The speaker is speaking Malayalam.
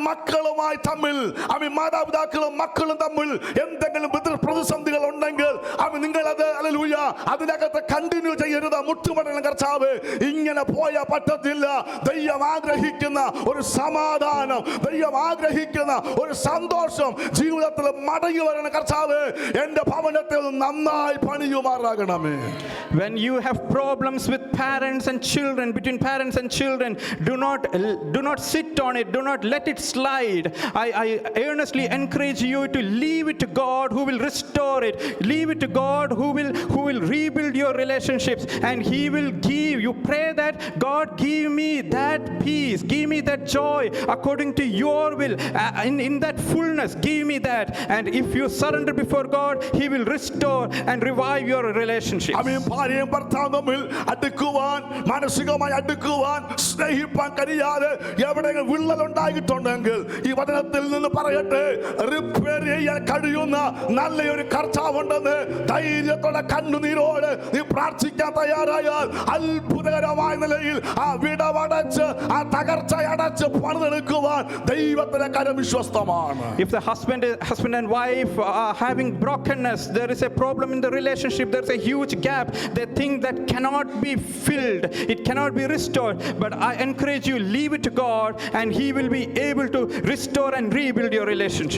മക്കളുമായി തമ്മിൽ മാതാപിതാക്കളും മക്കളും തമ്മിൽ എന്തെങ്കിലും പ്രതിസന്ധികൾ ഉണ്ടെങ്കിൽ നിങ്ങൾ അത് ഹല്ലേലൂയ അതിനകത്ത് കണ്ടിന്യൂ ചെയ്യരുത്. മുട്ടുമടണം കർത്താവ്, ഇങ്ങനെ പോയാ പറ്റത്തില്ല. ദൈവം ആഗ്രഹിക്കുന്ന ഒരു സമാധാനം, ദൈവം ആഗ്രഹിക്കുന്ന ഒരു സന്തോഷം ജീവിതത്തിൽ മടങ്ങി വരണം കർത്താവ്. എന്റെ ഭവനത്തെ നന്നായി പണിയുമാറാകണമേ. When you have problems with parents and children, between parents and children, do not sit on it, do not let it slide. I earnestly encourage you to leave it to God who will restore it. Leave it to God who will rebuild your relationships, and he will give you. Pray that God give me that peace, give me that joy according to your will, in that fullness give me that. And if you surrender before God, he will restore and revive your relationships. ഭാര്യയും ഭർത്താവും തമ്മിൽ അടുക്കുവാൻ, മാനസികമായി അടുക്കുവാൻ, സ്നേഹിപ്പാൻ കഴിയാതെ എവിടെയെങ്കിലും വിള്ളൽ ഉണ്ടായിട്ടുണ്ടെങ്കിൽ ഈ വചനത്തിൽ നിന്ന് പറയട്ടെ, റിപ്പയർ ചെയ്യാൻ കഴിയുന്ന നല്ലൊരു കർത്താവുണ്ടെന്ന് ധൈര്യത്തോടെ കണ്ണുനീരോട് നീ പ്രാർത്ഥിക്കാൻ തയ്യാറായാൽ അത്ഭുതകരമായ നിലയിൽ ആ വിടവടച്ച് ആ തകർച്ച അടച്ച് പണിതെടുക്കുവാൻ ദൈവത്തിന്റെ കരം വിശ്വസ്തമാണ്. If the husband and wife are having brokenness, there is a problem in the relationship, there is a huge gap, they think that cannot be filled, it cannot be restored, but I encourage you, leave it to God and he will be able to restore and rebuild your relationship.